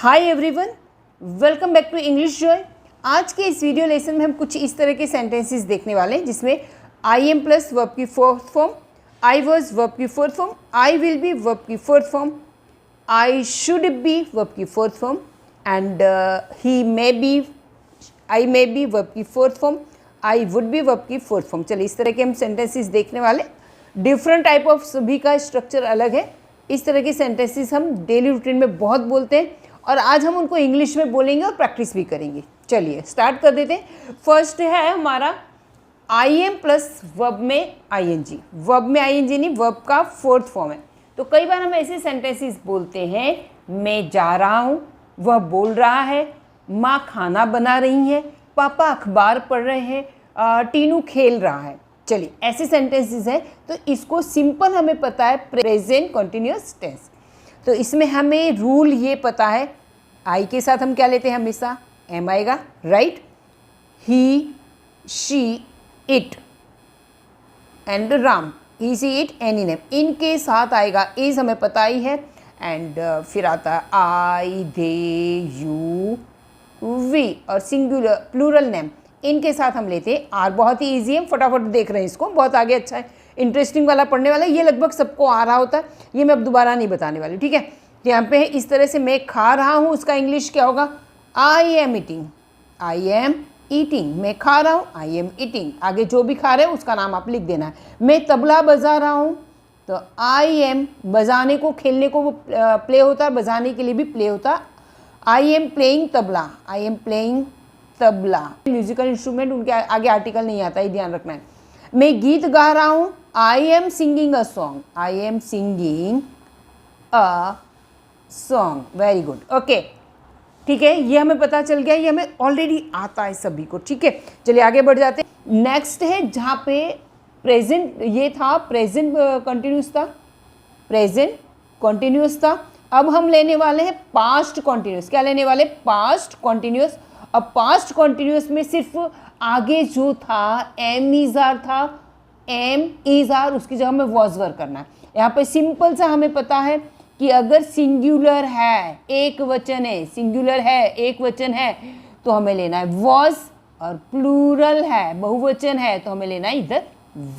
Hi everyone, welcome back to English Joy. आज के इस वीडियो लेसन में हम कुछ इस तरह के सेंटेंसेस देखने वाले हैं जिसमें आई एम प्लस वर्ब की fourth form, I was verb की fourth form, I will be verb की fourth form, I should be verb की fourth form and he may be, I may be verb की fourth form, I would be verb की fourth form. चलिए इस तरह के हम सेंटेंसेस देखने वाले। डिफरेंट टाइप ऑफ सभी का स्ट्रक्चर अलग है। इस तरह के सेंटेंसेस हम डेली रूटीन में बहुत बोलते हैं और आज हम उनको इंग्लिश में बोलेंगे और प्रैक्टिस भी करेंगे। चलिए स्टार्ट कर देते हैं। फर्स्ट है हमारा आई एम प्लस वर्ब में आई एन जी। वर्ब में आई एन जी नहीं, वर्ब का फोर्थ फॉर्म है। तो कई बार हम ऐसे सेंटेंसेस बोलते हैं, मैं जा रहा हूँ, वह बोल रहा है, माँ खाना बना रही है, पापा अखबार पढ़ रहे हैं, टीनू खेल रहा है। चलिए ऐसे सेंटेंसेस हैं। तो इसको सिंपल हमें पता है प्रेजेंट कॉन्टिन्यूअस टेंस। तो इसमें हमें रूल ये पता है, आई के साथ हम क्या लेते हैं, हमेशा एम आएगा, right. He, she, it and Ram, he, she, it, any name, इनके साथ आएगा इज, हमें पता ही है। एंड फिर आता है आई, दे, यू, वी और सिंगुलर प्लूरल नेम, इनके साथ हम लेते हैं आर। बहुत ही ईजी है, फटाफट देख रहे हैं इसको, बहुत आगे अच्छा है, इंटरेस्टिंग वाला पढ़ने वाला है। ये लगभग सबको आ रहा होता है, ये मैं अब दोबारा नहीं बताने वाली, ठीक है। तो यहाँ पे है इस तरह से, मैं खा रहा हूँ, उसका इंग्लिश क्या होगा, I am eating, I am eating, मैं खा रहा हूँ, आई एम ईटिंग। आगे जो भी खा रहे हैं उसका नाम आप लिख देना है। मैं तबला बजा रहा हूँ, तो आई एम, बजाने को खेलने को वो प्ले होता है, बजाने के लिए भी प्ले होता है। I am playing tabla, I am playing tabla. Musical instrument, उनके आगे आर्टिकल नहीं आता है, ध्यान रखना है। मैं गीत गा रहा हूँ, I am singing a song, I am singing a song. Very good, okay, ठीक है, ये हमें पता चल गया, ये हमें ऑलरेडी आता है सभी को, ठीक है। चलिए आगे बढ़ जाते हैं। नेक्स्ट है जहाँ पे प्रेजेंट, ये था प्रेजेंट कंटिन्यूस था, प्रेजेंट कॉन्टिन्यूस था। अब हम लेने वाले हैं पास्ट कॉन्टिन्यूस। क्या लेने वाले, पास्ट कॉन्टिन्यूस। अब पास्ट कॉन्टिन्यूस में सिर्फ आगे जो था एम इज आर था, एम इज आर, उसकी जगह हमें वॉज वर करना है। यहाँ पे सिंपल सा हमें पता है कि अगर सिंगुलर है, एक वचन है, सिंगुलर है, एक वचन है, तो हमें लेना है वॉज, और प्लूरल है, बहुवचन है, तो हमें लेना है इधर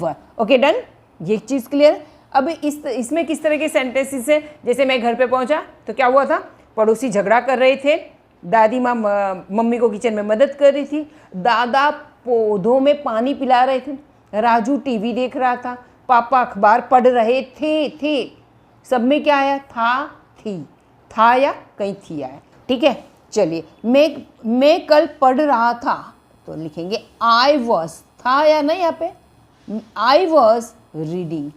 वर। ओके डन, ये चीज़ क्लियर। अब इसमें किस तरह के सेंटेंसेस है, जैसे मैं घर पे पहुंचा तो क्या हुआ था, पड़ोसी झगड़ा कर रहे थे, दादी माँ मम्मी को किचन में मदद कर रही थी, दादा पौधों में पानी पिला रहे थे, राजू टीवी देख रहा था, पापा अखबार पढ़ रहे थे। सब में क्या आया, था, थी, था या कहीं थी आया, ठीक है। चलिए मैं कल पढ़ रहा था, तो लिखेंगे आई वॉज, था या नहीं, यहाँ पे I was reading,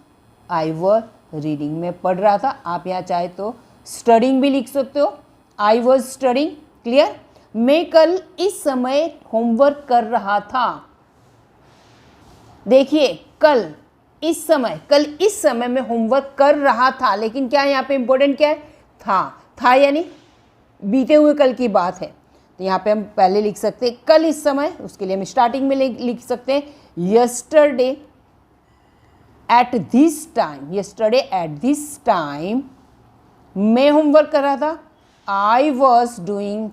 I was reading, मैं पढ़ रहा था। आप यहाँ चाहे तो स्टडिंग भी लिख सकते हो, आई वॉज स्टडिंग, क्लियर। मैं कल इस समय होमवर्क कर रहा था। देखिए कल इस समय मैं होमवर्क कर रहा था, लेकिन क्या यहाँ पे इंपॉर्टेंट क्या है, था यानी बीते हुए कल की बात है। तो यहाँ पे हम पहले लिख सकते हैं कल इस समय, उसके लिए हम स्टार्टिंग में लिख सकते हैं yesterday at this time, yesterday at this time मैं होमवर्क कर रहा था, I was doing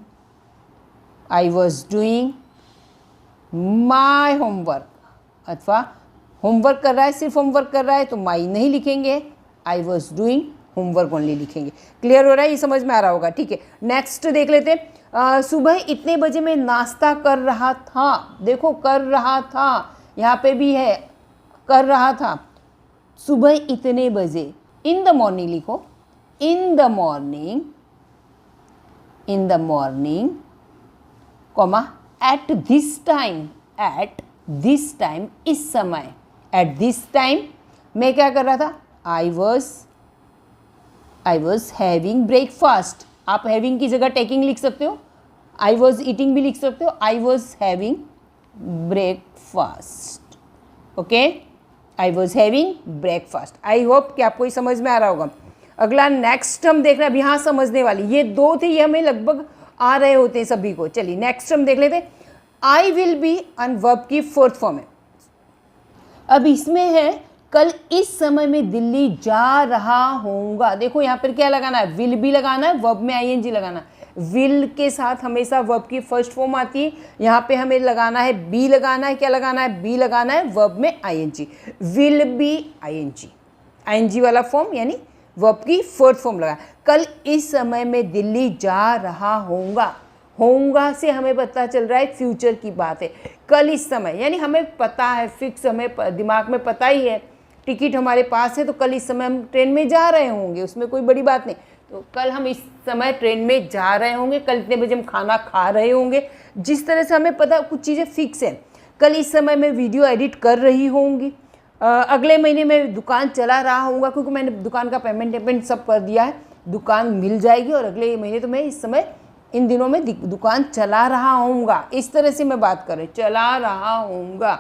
my homework. अथवा होमवर्क कर रहा है, सिर्फ होमवर्क कर रहा है तो माई नहीं लिखेंगे, I was doing homework only लिखेंगे। क्लियर हो रहा है, ये समझ में आ रहा होगा, ठीक है। नेक्स्ट देख लेते हैं। सुबह इतने बजे मैं नाश्ता कर रहा था। देखो कर रहा था, यहाँ पे भी है कर रहा था। सुबह इतने बजे, इन द मॉर्निंग लिखो, in the morning, comma eight this time, इस समय, एट दिस टाइम मैं क्या कर रहा था, आई वॉज हैविंग ब्रेकफास्ट। आप हैविंग की जगह टेकिंग लिख सकते हो, आई वॉज ईटिंग भी लिख सकते हो, I was having breakfast, okay, I was having breakfast. I hope कि आपको ये समझ में आ रहा होगा। अगला नेक्स्ट हम देख रहे हैं, अब यहाँ समझने वाली ये दो थे, ये हमें लगभग आ रहे होते हैं सभी को। चलिए नेक्स्ट हम देख लेते हैं। I will be an verb की फोर्थ फॉर्म है। अब इसमें है कल इस समय में दिल्ली जा रहा होऊंगा। देखो यहाँ पर क्या लगाना है, विल भी लगाना है, वर्ब में आईएनजी लगाना है। विल के साथ हमेशा वर्ब की फर्स्ट फॉर्म आती है। यहाँ पे हमें लगाना है बी, लगाना है, क्या लगाना है, बी लगाना है, वर्ब में I N G, will be I N G, I N G वाला फॉर्म यानी वर्ब की फोर्थ फॉर्म लगा। कल इस समय में दिल्ली जा रहा होऊंगा, होऊंगा से हमें पता चल रहा है फ्यूचर की बात है। कल इस समय यानी हमें पता है, फिक्स, हमें दिमाग में पता ही है, टिकट हमारे पास है, तो कल इस समय हम ट्रेन में जा रहे होंगे, उसमें कोई बड़ी बात नहीं। तो कल हम इस समय ट्रेन में जा रहे होंगे, कल इतने बजे हम खाना खा रहे होंगे। जिस तरह से हमें पता कुछ चीज़ें फिक्स हैं। कल इस समय मैं वीडियो एडिट कर रही होंगी, अगले महीने में दुकान चला रहा होऊंगा, क्योंकि मैंने दुकान का पेमेंट सब कर दिया है, दुकान मिल जाएगी और अगले महीने तो मैं इस समय इन दिनों में दुकान चला रहा होऊंगा। इस तरह से मैं बात कर रही, चला रहा होऊंगा।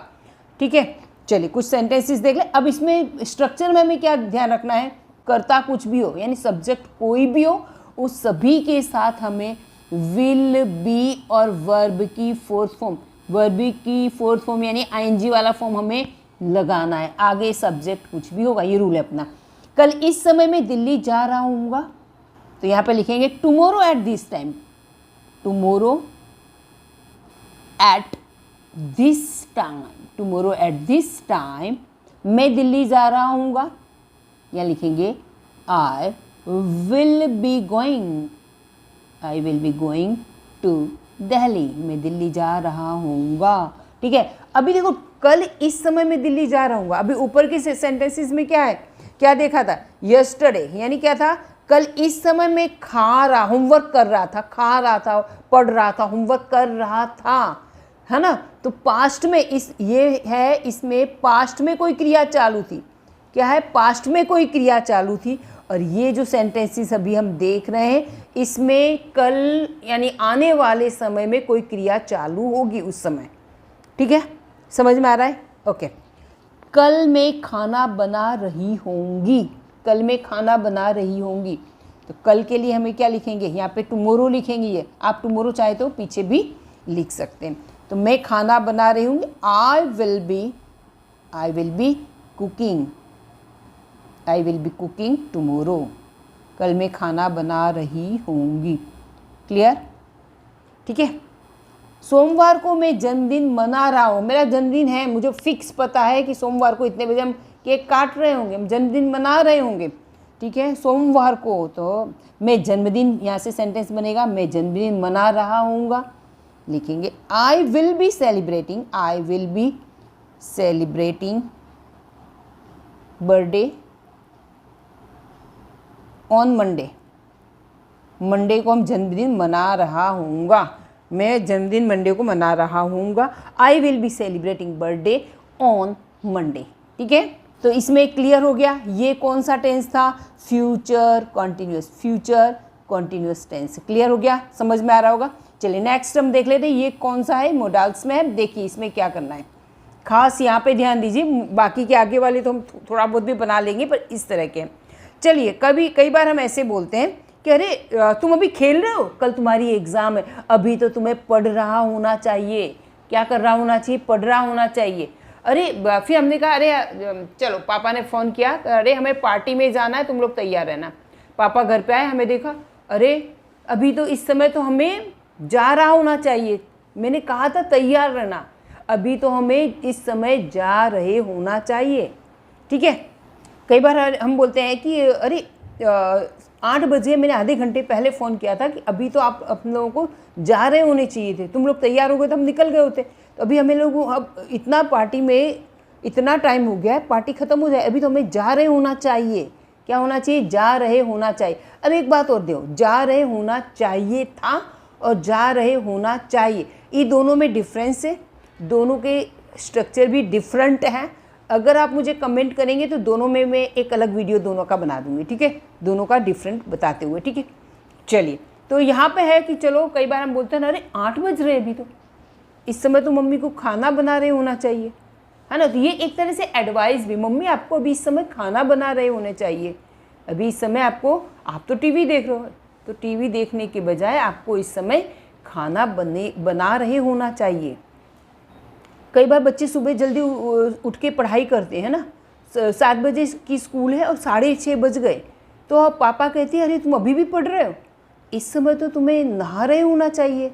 ठीक है, चलिए कुछ सेंटेंसेस देख लें। अब इसमें स्ट्रक्चर में हमें क्या ध्यान रखना है, कर्ता कुछ भी हो यानी सब्जेक्ट कोई भी हो, उस सभी के साथ हमें विल बी और वर्ब की फोर्थ फॉर्म, वर्ब की फोर्थ फॉर्म यानी आईएनजी वाला फॉर्म हमें लगाना है। आगे सब्जेक्ट कुछ भी होगा, ये रूल है अपना। कल इस समय में दिल्ली जा रहा हूँगा, तो यहाँ पे लिखेंगे tomorrow at this time, tomorrow at this time, tomorrow at this time मैं दिल्ली जा रहा हूँगा। या लिखेंगे I will be going, I will be going to Delhi, मैं दिल्ली जा रहा हूँगा। ठीक है, अभी देखो कल इस समय में दिल्ली जा रहा हूँगा, अभी ऊपर के सेंटेंसेस में क्या है, क्या देखा था, यस्टरडे यानी क्या था, कल इस समय में खा रहा, होमवर्क कर रहा था, खा रहा था, पढ़ रहा था, होमवर्क कर रहा था, है ना। तो पास्ट में इस ये है, इसमें पास्ट में कोई क्रिया चालू थी, क्या है, पास्ट में कोई क्रिया चालू थी। और ये जो सेंटेंसेस अभी हम देख रहे हैं, इसमें कल यानी आने वाले समय में कोई क्रिया चालू होगी उस समय। ठीक है, समझ में आ रहा है, ओके। कल मैं खाना बना रही होंगी, कल मैं खाना बना रही होंगी, तो कल के लिए हमें क्या लिखेंगे, यहाँ पे टुमारो लिखेंगे। ये आप टुमारो चाहे तो पीछे भी लिख सकते हैं। तो मैं खाना बना रही हूँगी, I will be cooking, I will be cooking tomorrow, कल मैं खाना बना रही होंगी। क्लियर, ठीक है। सोमवार को मैं जन्मदिन मना रहा हूँ, मेरा जन्मदिन है, मुझे फिक्स पता है कि सोमवार को इतने बजे हम केक काट रहे होंगे, हम जन्मदिन मना रहे होंगे। ठीक है, सोमवार को, तो मैं जन्मदिन, यहाँ से सेंटेंस बनेगा मैं जन्मदिन मना रहा हूँगा। लिखेंगे I will be celebrating, I will be celebrating birthday on Monday, Monday को हम जन्मदिन मना रहा हूँगा, मैं जन्मदिन मंडे को मना रहा हूँगा। I will be celebrating birthday on Monday. ठीक है, तो इसमें क्लियर हो गया ये कौन सा टेंस था, future continuous, future continuous tense. Clear हो गया, समझ में आ रहा होगा। चलिए नेक्स्ट हम देख लेते हैं ये कौन सा है, मोडाल्स में है। देखिए इसमें क्या करना है, खास यहाँ पे ध्यान दीजिए, बाकी के आगे वाले तो हम थोड़ा बहुत भी बना लेंगे, पर इस तरह के। चलिए कई बार हम ऐसे बोलते हैं कि अरे तुम अभी खेल रहे हो, कल तुम्हारी एग्ज़ाम है, अभी तो तुम्हें पढ़ रहा होना चाहिए। क्या कर रहा होना चाहिए, पढ़ रहा होना चाहिए। अरे फिर हमने कहा अरे चलो, पापा ने फ़ोन किया, अरे हमें पार्टी में जाना है, तुम लोग तैयार रहना। पापा घर पे आए, हमें देखा, अरे अभी तो इस समय तो हमें जा रहा होना चाहिए, मैंने कहा था तैयार रहना, अभी तो हमें इस समय जा रहे होना चाहिए। ठीक है, कई बार हम बोलते हैं कि अरे 8 बजे, मैंने आधे घंटे पहले फ़ोन किया था कि अभी तो आप अपने लोगों को जा रहे होने चाहिए थे, तुम लोग तैयार हो गए तो हम निकल गए होते। तो अभी हमें लोग अब इतना पार्टी में इतना टाइम हो गया है, पार्टी ख़त्म हो जाए, अभी तो हमें जा रहे होना चाहिए। क्या होना चाहिए, जा रहे होना चाहिए। अब एक बात और दो, जा रहे होना चाहिए था और जा रहे होना चाहिए, ये दोनों में डिफरेंस है, दोनों के स्ट्रक्चर भी डिफरेंट हैं। अगर आप मुझे कमेंट करेंगे तो दोनों में मैं एक अलग वीडियो दोनों का बना दूंगी। ठीक है, दोनों का डिफरेंट बताते हुए। ठीक है, चलिए तो यहाँ पे है कि चलो कई बार हम बोलते हैं ना, अरे 8 बज रहे अभी तो, इस समय तो मम्मी को खाना बना रहे होना चाहिए, है ना। तो ये एक तरह से एडवाइस भी, मम्मी आपको अभी इस समय खाना बना रहे होने चाहिए, अभी इस समय आपको, आप तो टीवी देख रहे हो, तो टीवी देखने के बजाय आपको इस समय खाना बना रहे होना चाहिए। कई बार बच्चे सुबह जल्दी उठ के पढ़ाई करते हैं ना, 7 बजे की स्कूल है और 6:30 बज गए, तो पापा कहते हैं अरे तुम अभी भी पढ़ रहे हो, इस समय तो तुम्हें नहा रहे होना चाहिए,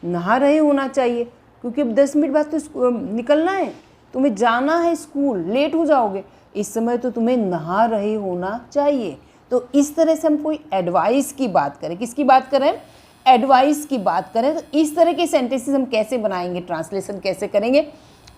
नहा रहे होना चाहिए, क्योंकि अब 10 मिनट बाद तो निकलना है, तुम्हें जाना है स्कूल, लेट हो जाओगे, इस समय तो तुम्हें नहा रहे होना चाहिए। तो इस तरह से हम कोई एडवाइस की बात करें, किसकी बात करें, एडवाइस की बात करें, तो इस तरह के सेंटेंसेस हम कैसे बनाएंगे, ट्रांसलेशन कैसे करेंगे।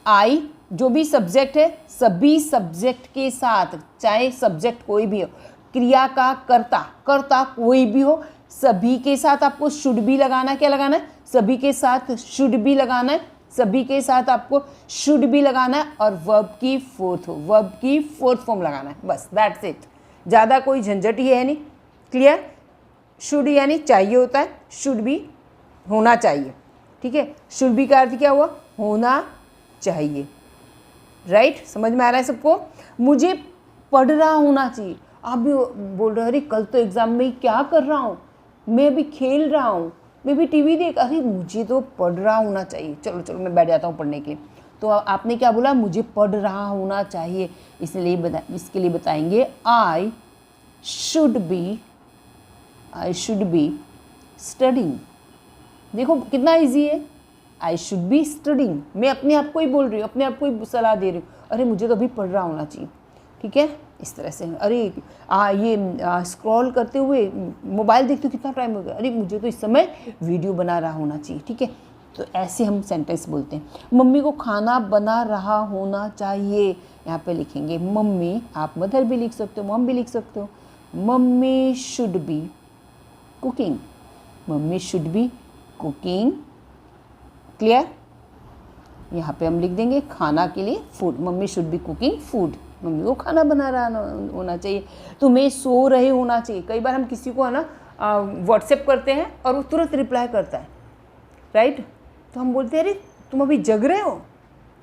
आई जो भी सब्जेक्ट है, सभी सब्जेक्ट के साथ, चाहे सब्जेक्ट कोई भी हो, क्रिया का कर्ता, कर्ता कोई भी हो, सभी के साथ आपको शुड बी लगाना है। क्या लगाना है, सभी के साथ शुड बी लगाना है, सभी के साथ आपको शुड बी लगाना है, और वर्ब की फोर्थ फॉर्म लगाना है, बस दैट्स इट। ज़्यादा कोई झंझट ही है नहीं। क्लियर। शुड यानी चाहिए होता है, शुड बी होना चाहिए, ठीक है। शुड बी का अर्थ क्या हुआ, होना चाहिए, राइट। समझ में आ रहा है सबको। मुझे पढ़ रहा होना चाहिए। आप भी बोल रहे हो अरे कल तो एग्ज़ाम में क्या कर रहा हूँ, मैं भी खेल रहा हूँ, मैं भी टीवी देख, अरे मुझे तो पढ़ रहा होना चाहिए, चलो चलो मैं बैठ जाता हूँ पढ़ने के लिए। तो आपने क्या बोला, मुझे पढ़ रहा होना चाहिए, इसके लिए बताएंगे आई शुड बी स्टडिंग। देखो कितना इजी है, आई शुड बी स्टडिंग। मैं अपने आप को ही बोल रही हूँ, अपने आप को ही सलाह दे रही हूँ, अरे मुझे तो अभी पढ़ रहा होना चाहिए, ठीक है। इस तरह से अरे ये स्क्रॉल करते हुए मोबाइल देखते हो कितना टाइम हो गया, अरे मुझे तो इस समय वीडियो बना रहा होना चाहिए, ठीक है। तो ऐसे हम सेंटेंस बोलते हैं। मम्मी को खाना बना रहा होना चाहिए, यहाँ पे लिखेंगे मम्मी, आप मदर भी लिख सकते हो, मॉम भी लिख सकते हो। Mummy should be cooking, mummy should be cooking. Clear. यहाँ पे हम लिख देंगे खाना के लिए food, mummy should be cooking food, mummy को खाना बना रहा होना चाहिए। तुम्हें सो रहे होना चाहिए। कई बार हम किसी को है ना व्हाट्सएप करते हैं और वो तुरंत रिप्लाई करता है, राइट। तो हम बोलते हैं अरे तुम अभी जग रहे हो,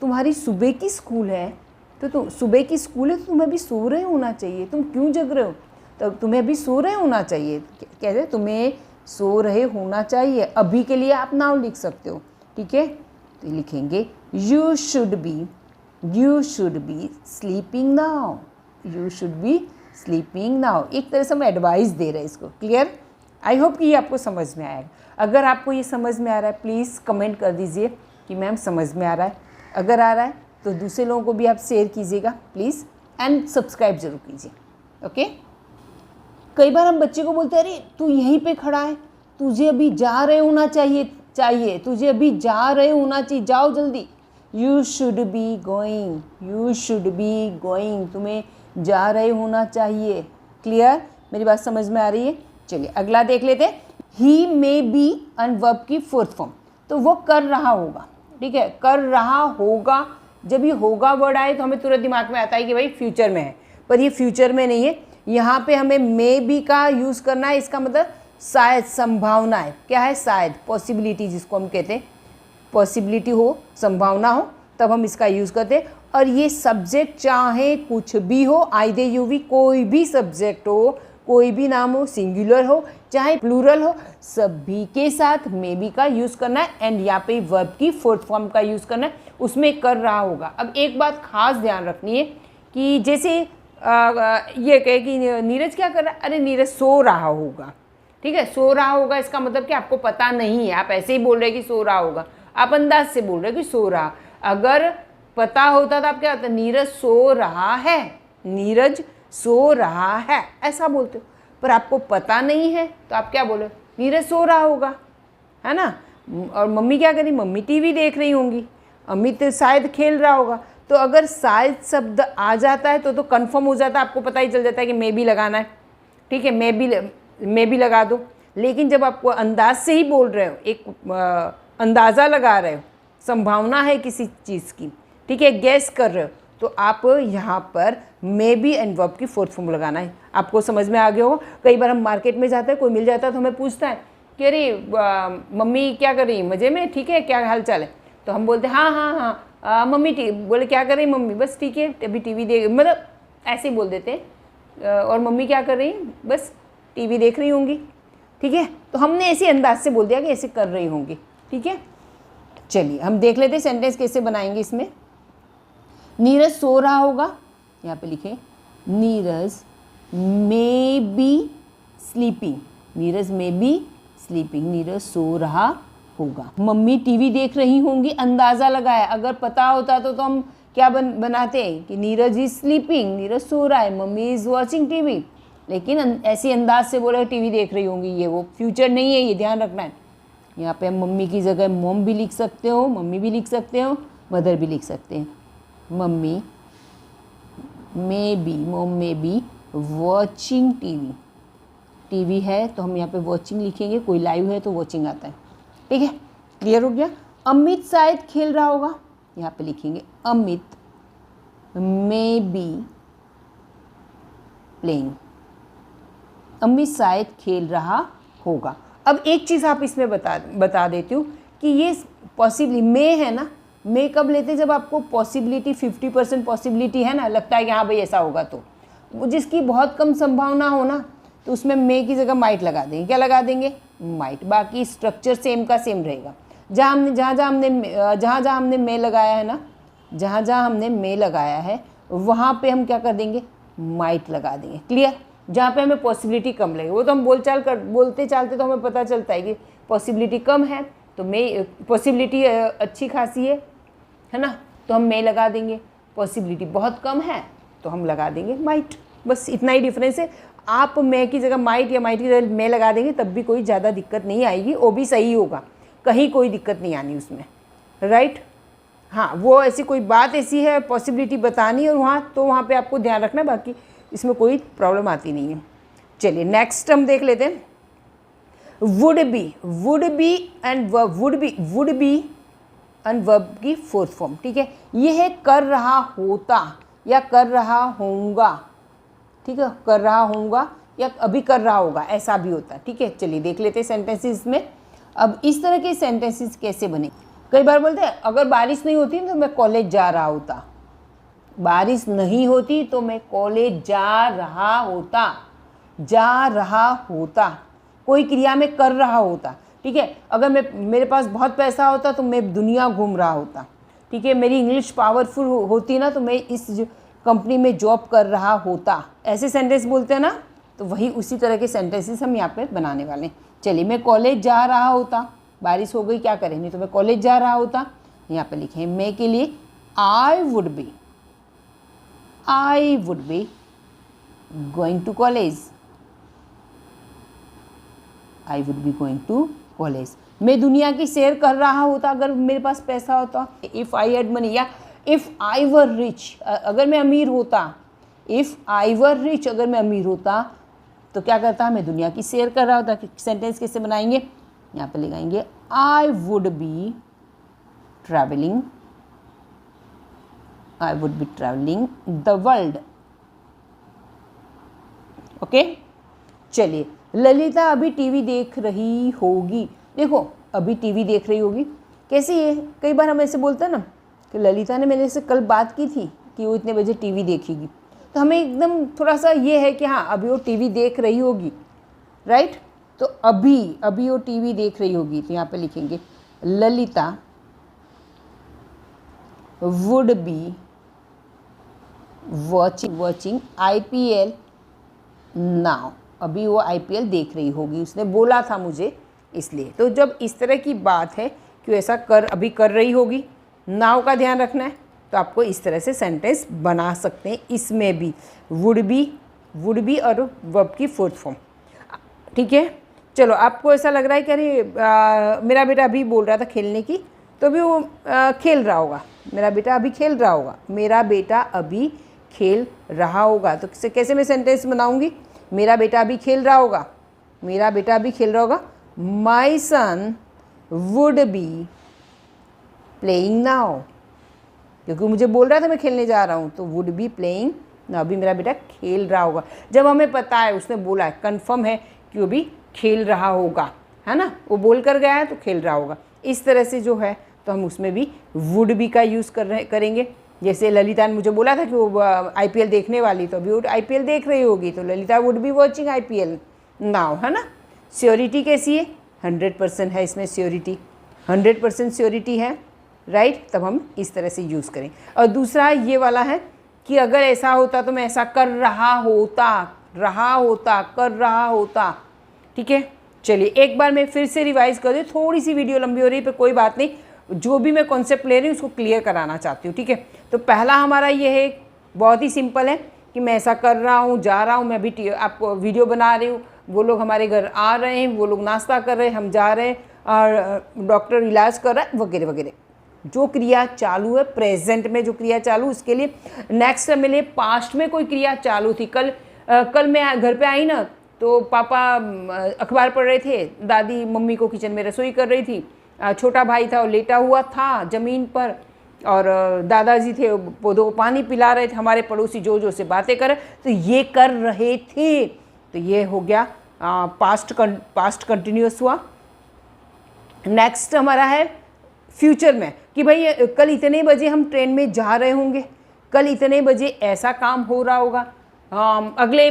तुम्हारी सुबह की स्कूल है, तो तुम सुबह की स्कूल है तो तुम्हें अभी सो रहे होना चाहिए, तुम क्यों जग रहे हो, तो तुम्हें अभी सो रहे होना चाहिए। कहते तुम्हें सो रहे होना चाहिए। अभी के लिए आप नाउ लिख सकते हो, ठीक है। तो लिखेंगे you should be sleeping now, you should be sleeping now. एक तरह से हम एडवाइस दे रहे हैं इसको। क्लियर। आई होप कि ये आपको समझ में आएगा। अगर आपको ये समझ में आ रहा है प्लीज़ कमेंट कर दीजिए कि मैम समझ में आ रहा है। अगर आ रहा है तो दूसरे लोगों को भी आप शेयर कीजिएगा प्लीज़, एंड सब्सक्राइब जरूर कीजिए, ओके। कई बार हम बच्चे को बोलते हैं अरे तू यहीं पे खड़ा है, तुझे अभी जा रहे होना चाहिए, तुझे अभी जा रहे होना चाहिए, जाओ जल्दी। यू शुड बी गोइंग, तुम्हें जा रहे होना चाहिए। क्लियर। मेरी बात समझ में आ रही है। चलिए अगला देख लेते हैं। ही मे बी एंड वर्ब की फोर्थ फॉर्म, तो वो कर रहा होगा, ठीक है। कर रहा होगा, जब ये होगा वर्ड आए तो हमें तुरंत दिमाग में आता है कि भाई फ्यूचर में है, पर ये फ्यूचर में नहीं है। यहाँ पे हमें मे बी का यूज़ करना है। इसका मतलब शायद, संभावना है। क्या है, शायद, पॉसिबिलिटी जिसको हम कहते हैं, पॉसिबिलिटी हो, संभावना हो, तब हम इसका यूज़ करते हैं। और ये सब्जेक्ट चाहे कुछ भी हो, आई दे यू वी, कोई भी सब्जेक्ट हो, कोई भी नाम हो, सिंगुलर हो चाहे प्लूरल हो, सभी के साथ मे बी का यूज़ करना है। एंड यहाँ पे वर्ब की फोर्थ फॉर्म का यूज़ करना है, उसमें कर रहा होगा। अब एक बात खास ध्यान रखनी है कि जैसे ये कहे कि नीरज क्या कर रहा है, अरे नीरज सो रहा होगा, ठीक है। सो रहा होगा इसका मतलब कि आपको पता नहीं है, आप ऐसे ही बोल रहे हैं कि सो रहा होगा, आप अंदाज से बोल रहे हैं कि सो रहा। अगर पता होता तो आप क्या होता, नीरज सो रहा है, नीरज सो रहा है, ऐसा बोलते हो। पर आपको पता नहीं है तो आप क्या बोलो, नीरज सो रहा होगा, है ना। और मम्मी क्या करी, मम्मी टीवी देख रही होंगी, अमित शायद खेल रहा होगा। तो अगर शायद शब्द आ जाता है तो कंफर्म हो जाता है, आपको पता ही चल जाता है कि मे बी लगाना है, ठीक है। मे बी लगा दो। लेकिन जब आपको अंदाज से ही बोल रहे हो, एक अंदाज़ा लगा रहे हो, संभावना है किसी चीज़ की, ठीक है, गैस कर रहे हो, तो आप यहाँ पर मे बी एंड वर्ब की फोर्थ फॉर्म लगाना है। आपको समझ में आ गया होगा। कई बार हम मार्केट में जाते हैं, कोई मिल जाता है तो हमें पूछता है कि अरे मम्मी क्या कर रही है, मज़े में, ठीक है, क्या हाल चाल है। तो हम बोलते हैं हाँ हाँ हाँ मम्मी ठीक। बोले क्या कर रही मम्मी, बस ठीक है, अभी टीवी देख, मतलब ऐसे ही बोल देते हैं। और मम्मी क्या कर रही, बस टीवी देख रही होंगी, ठीक है। तो हमने ऐसे अंदाज से बोल दिया कि ऐसे कर रही होंगी, ठीक है। चलिए हम देख लेते हैं सेंटेंस कैसे बनाएंगे इसमें। नीरज सो रहा होगा, यहाँ पे लिखे Neeraj may be sleeping, Neeraj में बी स्लीपिंग, नीरज सो रहा होगा। मम्मी टीवी देख रही होंगी, अंदाज़ा लगाया। अगर पता होता तो हम क्या बनाते हैं कि नीरज इज स्लीपिंग, नीरज सो रहा है, मम्मी इज़ वॉचिंग टीवी। लेकिन ऐसी अंदाज से बोले टीवी देख रही होंगी, ये वो फ्यूचर नहीं है, ये ध्यान रखना है। यहाँ पे हम मम्मी की जगह मॉम भी लिख सकते हो, मम्मी भी लिख सकते हो, मदर भी लिख सकते हैं। मम्मी मॉम में बी वॉचिंग टीवी, टीवी है तो हम यहाँ पे वॉचिंग लिखेंगे, कोई लाइव है तो वॉचिंग आता है। ठीक है, क्लियर हो गया। अमित शायद खेल रहा होगा, यहाँ पे लिखेंगे Amit may be playing, Amit शायद खेल रहा होगा। अब एक चीज़ आप इसमें बता देती हूँ कि ये पॉसिबली मे है ना, मे कब लेते हैं जब आपको पॉसिबिलिटी 50% पॉसिबिलिटी है ना, लगता है कि हाँ भाई ऐसा होगा, तो जिसकी बहुत कम संभावना हो ना तो उसमें मे की जगह माइट लगा देंगे। क्या लगा देंगे? माइट। बाकी स्ट्रक्चर सेम का सेम रहेगा। जहाँ हमने मे लगाया है ना, जहाँ हमने मे लगाया है वहाँ पे हम क्या कर देंगे? माइट लगा देंगे। क्लियर? जहाँ पे हमें पॉसिबिलिटी कम लगे, वो तो हम बोलते चालते तो हमें पता चलता है कि पॉसिबिलिटी कम है तो मे, पॉसिबिलिटी अच्छी खासी है ना, तो हम मे लगा देंगे। पॉसिबिलिटी बहुत कम है तो हम लगा देंगे माइट। बस इतना ही डिफरेंस है। आप मे की जगह माइट या माइट की जगह मे लगा देंगे तब भी कोई ज़्यादा दिक्कत नहीं आएगी, वो भी सही होगा, कहीं कोई दिक्कत नहीं आनी उसमें, राइट। हाँ, वो ऐसी कोई बात ऐसी है पॉसिबिलिटी बतानी है और वहाँ पे आपको ध्यान रखना, बाकी इसमें कोई प्रॉब्लम आती नहीं है। चलिए नेक्स्ट हम देख लेते हैं। Would be and would be and verb की फोर्थ फॉर्म। ठीक है, ये है कर रहा होता या कर रहा होऊंगा। ठीक है, कर रहा होऊंगा या अभी कर रहा होगा, ऐसा भी होता है। ठीक है, चलिए देख लेते हैं सेंटेंसेस में। अब इस तरह के सेंटेंसेस कैसे बने? कई बार बोलते हैं अगर बारिश नहीं होती तो मैं कॉलेज जा रहा होता, बारिश नहीं होती तो मैं कॉलेज जा रहा होता, कोई क्रिया में कर रहा होता। ठीक है, अगर मेरे पास बहुत पैसा होता तो मैं दुनिया घूम रहा होता। ठीक है, मेरी इंग्लिश पावरफुल होती ना तो मैं इस कंपनी में जॉब कर रहा होता। ऐसे सेंटेंस बोलते हैं ना, तो वही उसी तरह के सेंटेंसेस हम यहाँ पे बनाने वाले हैं। चलिए, मैं कॉलेज जा रहा होता, बारिश हो गई क्या करें, नहीं तो मैं कॉलेज जा रहा होता। यहाँ पे लिखे मैं के लिए I would be going to college, I would be going to college. मैं दुनिया की सैर कर रहा होता अगर मेरे पास पैसा होता। इफ़ आई हैड मनी या इफ़ आई वर रिच, अगर मैं अमीर होता। इफ़ आई वर रिच, अगर मैं अमीर होता तो क्या करता? मैं दुनिया की सैर कर रहा होता। सेंटेंस कैसे बनाएंगे? यहाँ पे लगाएंगे आई would be travelling the world. Okay, चलिए, ललिता अभी टीवी देख रही होगी। देखो, अभी टीवी देख रही होगी कैसे? ये कई बार हम ऐसे बोलते हैं ना कि ललिता ने मेरे से कल बात की थी कि वो इतने बजे टीवी देखेगी, तो हमें एकदम थोड़ा सा ये है कि हाँ अभी वो टीवी देख रही होगी, राइट। तो अभी वो टीवी देख रही होगी, तो यहाँ पे लिखेंगे Lalita would be watching IPL now. अभी वो IPL देख रही होगी, उसने बोला था मुझे, इसलिए। तो जब इस तरह की बात है कि ऐसा अभी कर रही होगी, नाउ का ध्यान रखना है, तो आपको इस तरह से सेंटेंस बना सकते हैं। इसमें भी वुड बी और वर्ब की फोर्थ फॉर्म। ठीक है, चलो, आपको ऐसा लग रहा है कि अरे मेरा बेटा अभी बोल रहा था खेलने की, तो अभी वो खेल रहा होगा। मेरा बेटा अभी खेल रहा होगा, तो कैसे मैं सेंटेंस बनाऊंगी? मेरा बेटा अभी खेल रहा होगा। माई सन वुड बी प्लेइंग नाउ, क्योंकि मुझे बोल रहा था मैं खेलने जा रहा हूँ, तो वुड बी प्लेइंग नाउ, अभी मेरा बेटा खेल रहा होगा। जब हमें पता है, उसने बोला है, कन्फर्म है कि वो भी खेल रहा होगा, है ना, वो बोल कर गया है तो खेल रहा होगा। इस तरह से जो है तो हम उसमें भी वुड बी का यूज़ करेंगे। जैसे ललिता ने मुझे बोला था कि वो IPL देखने वाली, तो अभी वो IPL देख रही होगी, तो Lalita would be watching IPL now, है ना। श्योरिटी कैसी है? 100% है इसमें श्योरिटी, 100% श्योरिटी है, राइट। तब हम इस तरह से यूज़ करें। और दूसरा ये वाला है कि अगर ऐसा होता तो मैं ऐसा कर रहा होता। ठीक है, चलिए एक बार मैं फिर से रिवाइज कर दूँ, थोड़ी सी वीडियो लंबी हो रही है पर कोई बात नहीं, जो भी मैं कॉन्सेप्ट ले रही हूँ उसको क्लियर कराना चाहती हूँ। ठीक है, तो पहला हमारा ये है, बहुत ही सिंपल है कि मैं ऐसा कर रहा हूँ, जा रहा हूँ, मैं अभी आपको वीडियो बना रही हूँ, वो लोग हमारे घर आ रहे हैं, वो लोग नाश्ता कर रहे हैं, हम जा रहे हैं और डॉक्टर इलाज कर रहा है वगैरह वगैरह। जो क्रिया चालू है प्रेजेंट में, जो क्रिया चालू उसके लिए नेक्स्ट मिले पास्ट में कोई क्रिया चालू थी। कल मैं घर पे आई ना तो पापा अखबार पढ़ रहे थे, दादी मम्मी को किचन में रसोई कर रही थी, छोटा भाई था वो लेटा हुआ था ज़मीन पर और दादाजी थे पौधों को पानी पिला रहे थे, हमारे पड़ोसी जोर जोर से बातें कर रहे, तो ये कर रहे थे, तो ये हो गया पास्ट कंटिन्यूस हुआ। नेक्स्ट हमारा है फ्यूचर में कि भाई कल इतने बजे हम ट्रेन में जा रहे होंगे, कल इतने बजे ऐसा काम हो रहा होगा, अगले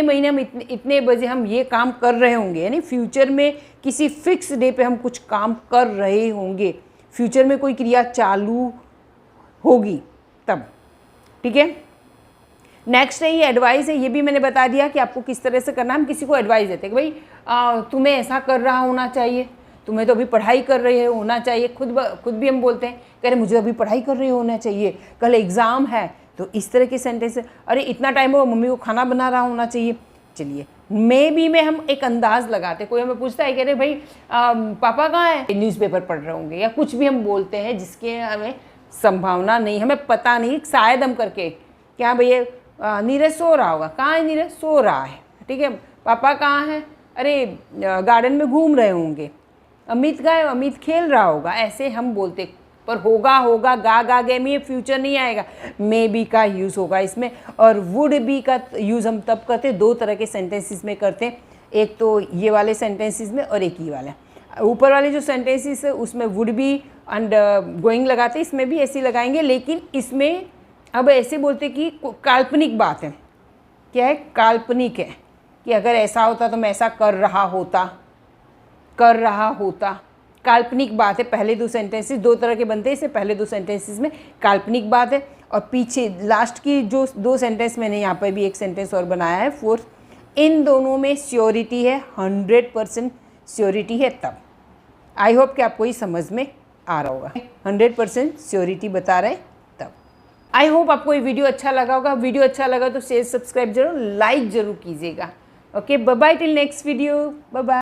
महीने हम इतने बजे हम ये काम कर रहे होंगे, यानी फ्यूचर में किसी फिक्स डे पे हम कुछ काम कर रहे होंगे, फ्यूचर में कोई क्रिया चालू होगी तब। ठीक है, नेक्स्ट है ये एडवाइस है, ये भी मैंने बता दिया कि आपको किस तरह से करना है। हम किसी को एडवाइस देते हैं कि भाई तुम्हें ऐसा कर रहा होना चाहिए, तुम्हें तो अभी पढ़ाई कर रहे हो होना चाहिए, खुद भी हम बोलते हैं कह रहे मुझे तो अभी पढ़ाई कर रही होना चाहिए, कल एग्ज़ाम है, तो इस तरह के सेंटेंस, अरे इतना टाइम हो मम्मी को खाना बना रहा होना चाहिए। चलिए में हम एक अंदाज़ लगाते, कोई हमें पूछता है कह रहे भाई पापा कहाँ है, न्यूज़पेपर पढ़ रहे होंगे, या कुछ भी हम बोलते हैं जिसके हमें संभावना नहीं, हमें पता नहीं, शायद हम करके क्या भैया नीरज सो रहा होगा, कहाँ है नीरज, सो रहा है। ठीक है, पापा कहाँ है, अरे गार्डन में घूम रहे होंगे, अमित का है, अमित खेल रहा होगा, ऐसे हम बोलते। पर होगा गा गे में फ्यूचर नहीं आएगा, मे बी का यूज़ होगा इसमें, और वुड बी का यूज़ हम तब करते, दो तरह के सेंटेंसेस में करते हैं, एक तो ये वाले सेंटेंसेस में और एक ये वाला। ऊपर वाले जो सेंटेंसेस है उसमें वुड बी एंड गोइंग लगाते, इसमें भी ऐसे लगाएंगे, लेकिन इसमें अब ऐसे बोलते कि काल्पनिक बात है। क्या है, काल्पनिक है कि अगर ऐसा होता तो मैं ऐसा कर रहा होता, काल्पनिक बात है। पहले दो सेंटेंसेस दो तरह के बनते हैं, इससे पहले दो सेंटेंसेस में काल्पनिक बात है, और पीछे लास्ट की जो दो सेंटेंस मैंने यहाँ पर भी एक सेंटेंस और बनाया है फोर्थ, इन दोनों में श्योरिटी है, 100% श्योरिटी है तब। आई होप कि आपको ये समझ में आ रहा होगा, 100% श्योरिटी बता रहे तब। आई होप आपको ये वीडियो अच्छा लगा होगा। वीडियो अच्छा लगा तो शेयर सब्सक्राइब जरूर, लाइक जरूर कीजिएगा। Okay, bye bye, till next video, bye bye.